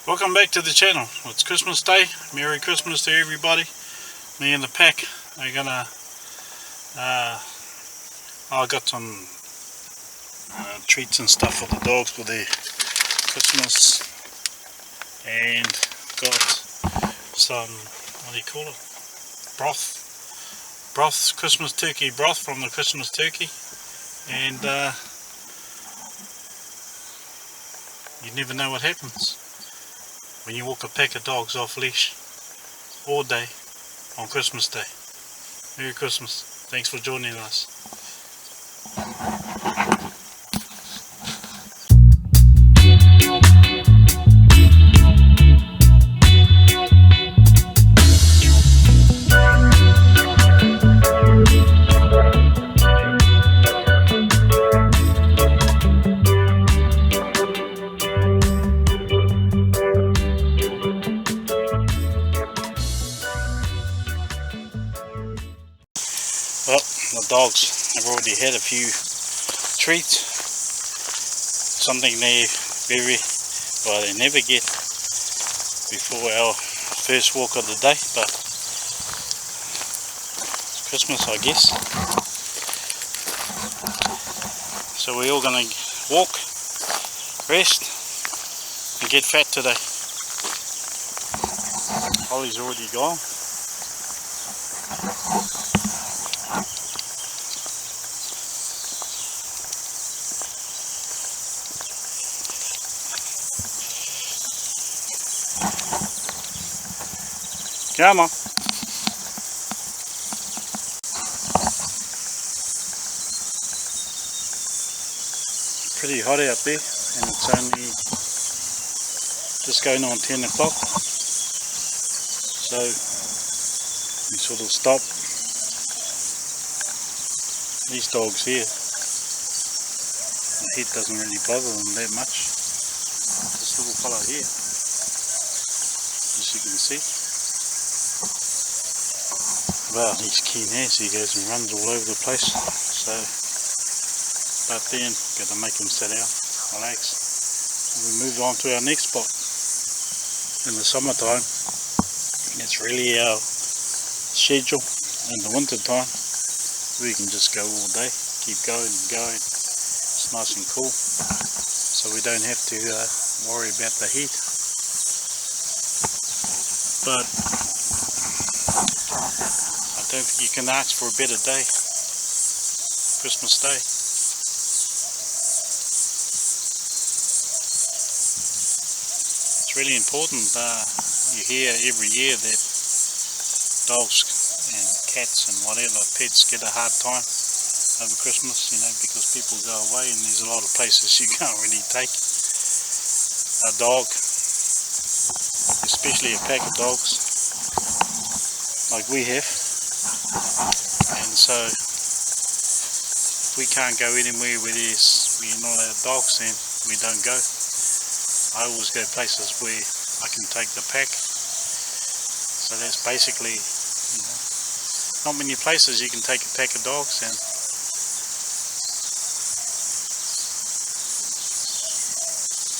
Welcome back to the channel. It's Christmas Day. Merry Christmas to everybody. Me and the pack are gonna I got some treats and stuff for the dogs for their Christmas, and got some, what do you call it, broth, Christmas turkey broth from the Christmas turkey. And you never know what happens when you walk a pack of dogs off leash all day on Christmas Day. Merry Christmas. Thanks for joining us. Well, the dogs have already had a few treats. Something they never get before our first walk of the day, but it's Christmas, I guess. So we're all gonna walk, rest, and get fat today. Holly's already gone. Come on. Pretty hot out there, and it's only just going on 10 o'clock. So we sort of stop. These dogs here, the heat doesn't really bother them that much. This little fella here, as you can see. Well, he's keen as he goes and runs all over the place. So, but then got to make him sit down, relax. We move on to our next spot. In the summertime, it's really our schedule. In the winter time, we can just go all day, keep going and going. It's nice and cool, so we don't have to worry about the heat. But I don't think you can ask for a better day, Christmas Day. It's really important. You hear every year that dogs and cats and whatever pets get a hard time over Christmas, because people go away and there's a lot of places you can't really take a dog, especially a pack of dogs like we have. And so if we can't go anywhere where we're not allowed dogs, then we don't go. I always go places where I can take the pack. So that's basically, not many places you can take a pack of dogs, and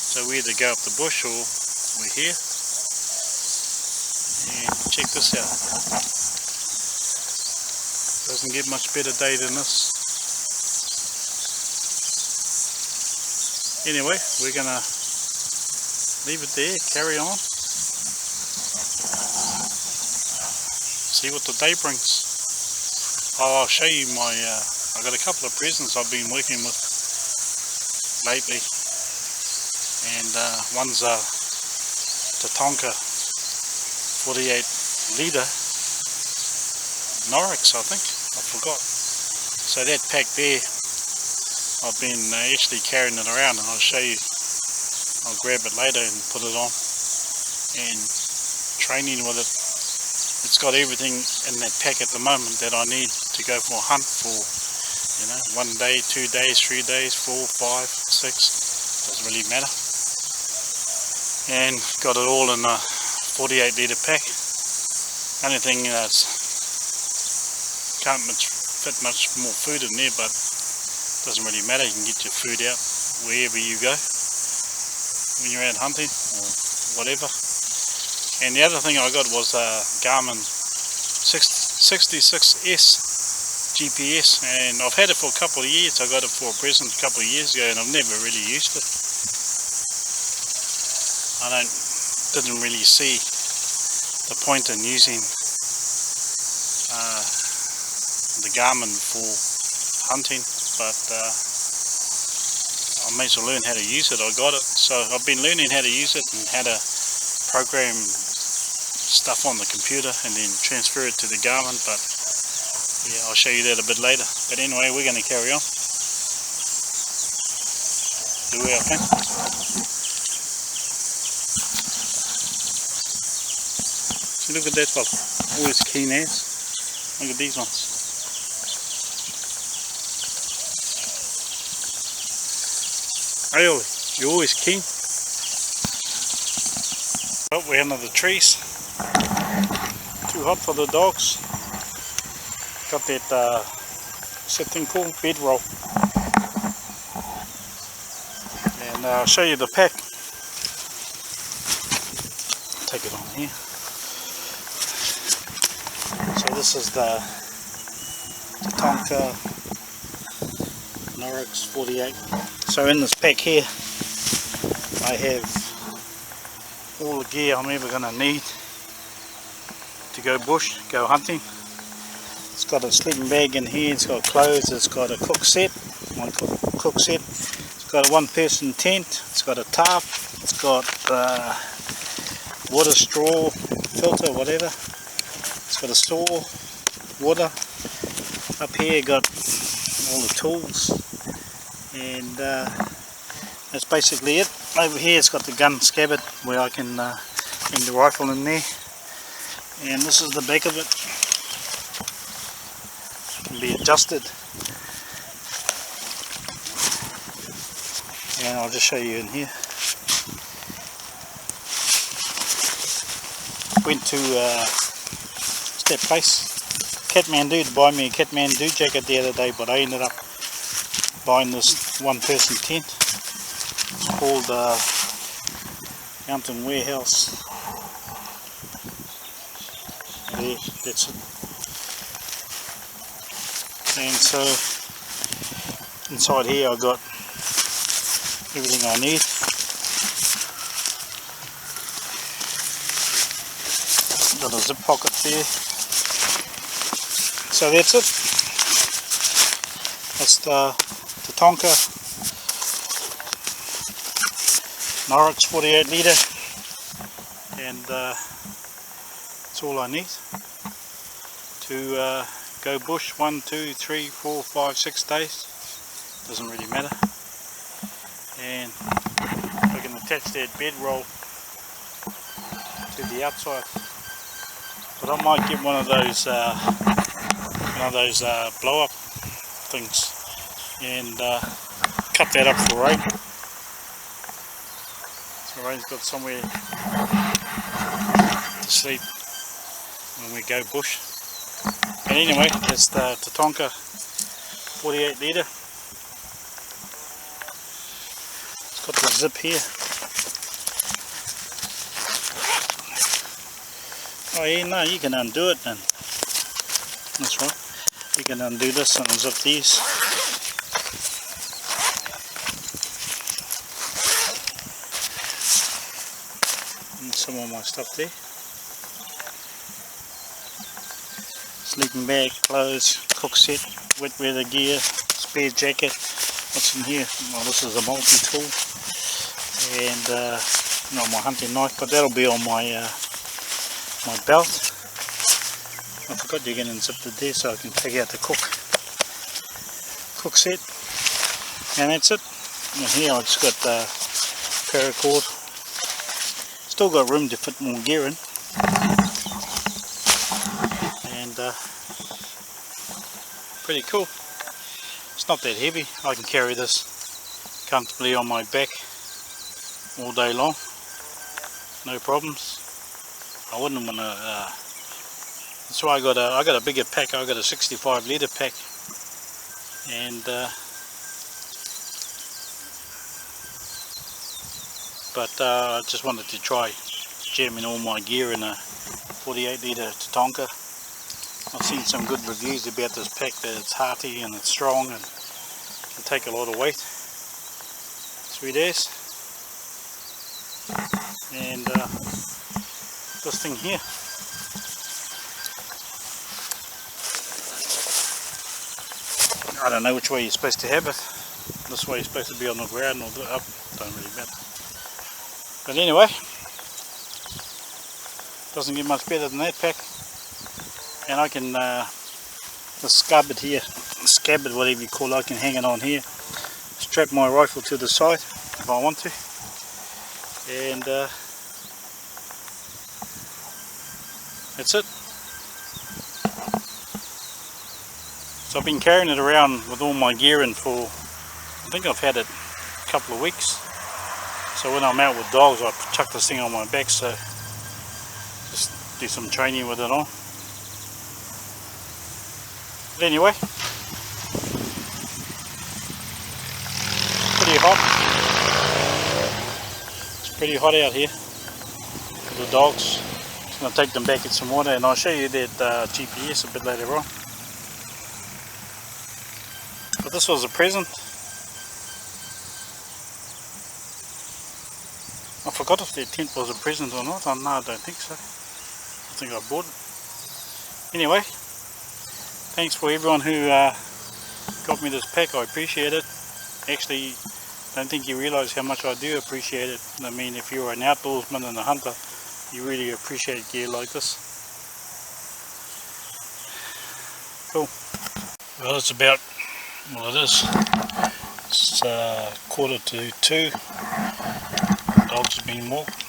so we either go up the bush or we're here. And check this out. Doesn't get much better day than this. Anyway, we're gonna leave it there, carry on, see what the day brings. I'll show you my, I've got a couple of presents I've been working with lately, and one's a Tatonka 48 litre Norix, I think. I forgot. So that pack there, I've been actually carrying it around, and I'll show you. I'll grab it later and put it on, and training with it. It's got everything in that pack at the moment that I need to go for a hunt for, 1 day, 2 days, 3 days, 4, 5, 6, doesn't really matter. And got it all in a 48 litre pack. Only thing is, can't fit much more food in there, but doesn't really matter. You can get your food out wherever you go when you're out hunting or whatever. And the other thing I got was a Garmin 66S GPS, and I've had it for a couple of years. I got it for a present a couple of years ago, and I've never really used it. I didn't really see the point in using the Garmin for hunting, but I may as well learn how to use it. I got it, so I've been learning how to use it and how to program stuff on the computer and then transfer it to the Garmin, but yeah, I'll show you that a bit later. But anyway, we're going to carry on, do our thing. See, look at that fella, always keen as. Look at these ones. Hey Ollie, you're always keen. Oh, we're under the trees. Too hot for the dogs. Got that what's that thing called? Bedroll. And I'll show you the pack. Take it on here. So this is the Tatonka Norix 48. So in this pack here I have all the gear I'm ever going to need to go bush, go hunting. It's got a sleeping bag in here, it's got clothes, it's got a cook set, one cook set, it's got a one person tent, it's got a tarp, it's got water straw, filter, whatever, it's got a store, water, up here got all the tools, and that's basically it. Over here it's got the gun scabbard where I can hang the rifle in there, and this is the back of it. Be adjusted, and I'll just show you in here. Went to that place, Kathmandu, to buy me a Kathmandu jacket the other day, but I ended up buying this one person tent. It's called Mountain Warehouse. There, that's it. And so inside here I got everything I need. Got a zip pocket there. So that's it. That's the Tatonka Norix 48 litre, and that's all I need to go bush 1, 2, 3, 4, 5, 6 days, doesn't really matter. And I can attach that bedroll to the outside, but I might get one of those blow up things and cut that up for rain, so Rain's got somewhere to sleep when we go bush. But anyway, that's the Tatonka 48 litre. It's got the zip here. Oh yeah, no, you can undo it then. That's right. You can undo this and unzip these. And some of my stuff there. Sleeping bag, clothes, cook set, wet weather gear, spare jacket. What's in here? Well, this is a multi-tool, and not my hunting knife, but that'll be on my my belt. I forgot you can unzip it there, so I can take out the cook set, and that's it. And here I just got the paracord. Still got room to fit more gear in. Pretty cool. It's not that heavy. I can carry this comfortably on my back all day long, no problems. I wouldn't want to. That's why I got a bigger pack. I got a 65 litre pack, and but I just wanted to try jamming all my gear in a 48 litre Tatonka. I've seen some good reviews about this pack, that it's hearty and it's strong and can take a lot of weight. Sweet as. And this thing here, I don't know which way you're supposed to have it. This way you're supposed to be on the ground or up, don't really matter. But anyway, doesn't get much better than that pack. And I can, this scabbard here, scabbard whatever you call it, I can hang it on here, strap my rifle to the side if I want to, and that's it. So I've been carrying it around with all my gear in for, I think I've had it a couple of weeks. So when I'm out with dogs, I chuck this thing on my back, so just do some training with it on. But anyway, pretty hot. It's pretty hot out here for the dogs. I'm going to take them back in some water, and I'll show you that GPS a bit later on. But this was a present. I forgot if that tent was a present or not. No, I don't think so. I think I bought it. Anyway, thanks for everyone who got me this pack. I appreciate it. Actually, don't think you realise how much I do appreciate it. I mean, if you're an outdoorsman and a hunter, you really appreciate gear like this. Cool. Well, it's about, well, it is. It's 1:45. Dogs have been walked.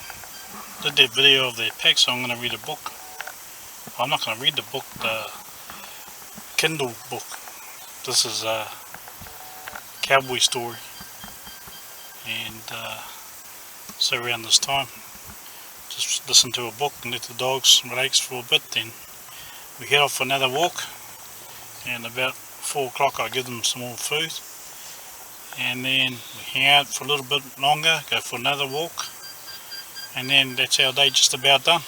Did that video of their pack, so I'm going to read a book. I'm not going to read the book, the Kindle book. This is a cowboy story, and so around this time, just listen to a book and let the dogs relax for a bit. Then we head off for another walk, and about 4 o'clock I give them some more food, and then we hang out for a little bit longer, go for another walk, and then that's our day just about done.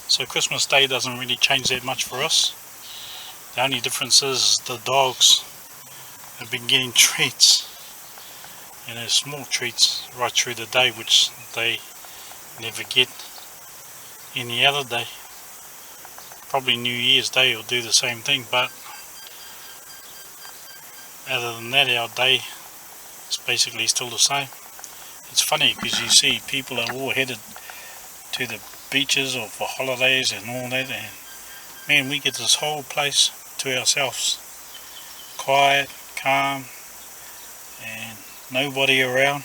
So Christmas Day doesn't really change that much for us. The only difference is the dogs have been getting treats, and they're small treats right through the day, which they never get any other day. Probably New Year's Day will do the same thing, but other than that, our day is basically still the same. It's funny because you see people are all headed to the beaches or for holidays and all that, and man, we get this whole place to ourselves, quiet, calm, and nobody around.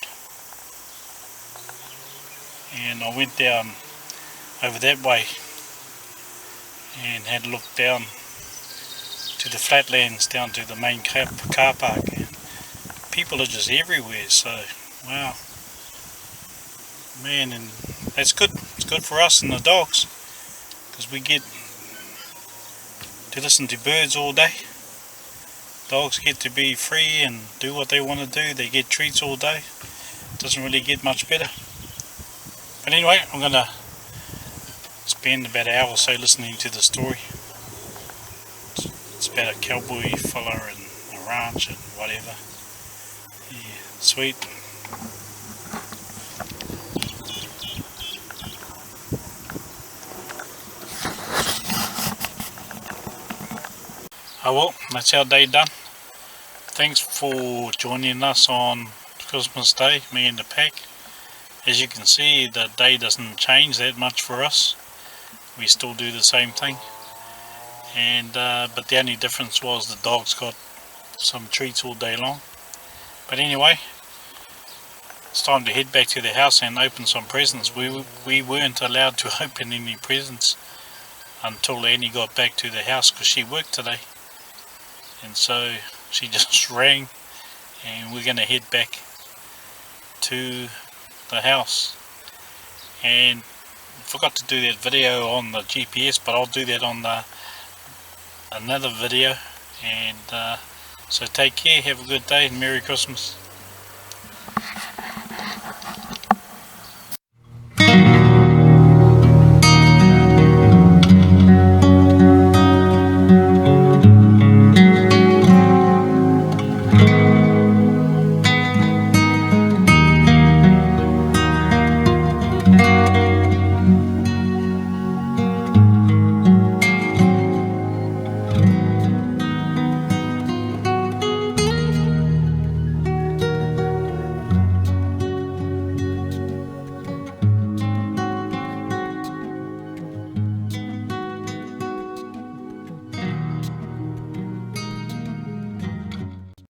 And I went down over that way and had a look down to the flatlands, down to the main car park, and people are just everywhere. So wow, man, and that's good. It's good for us and the dogs, because we get to listen to birds all day. Dogs get to be free and do what they want to do. They get treats all day. Doesn't really get much better. But anyway, I'm going to spend about an hour or so listening to the story. It's about a cowboy fella and a ranch and whatever. Yeah, sweet. Oh well, that's our day done. Thanks for joining us on Christmas Day, me and the pack. As you can see, the day doesn't change that much for us. We still do the same thing. And but the only difference was the dogs got some treats all day long. But anyway, it's time to head back to the house and open some presents. We weren't allowed to open any presents until Annie got back to the house, because she worked today. And so she just rang, and we're going to head back to the house. And forgot to do that video on the GPS, but I'll do that on another video. And so take care, have a good day, and Merry Christmas.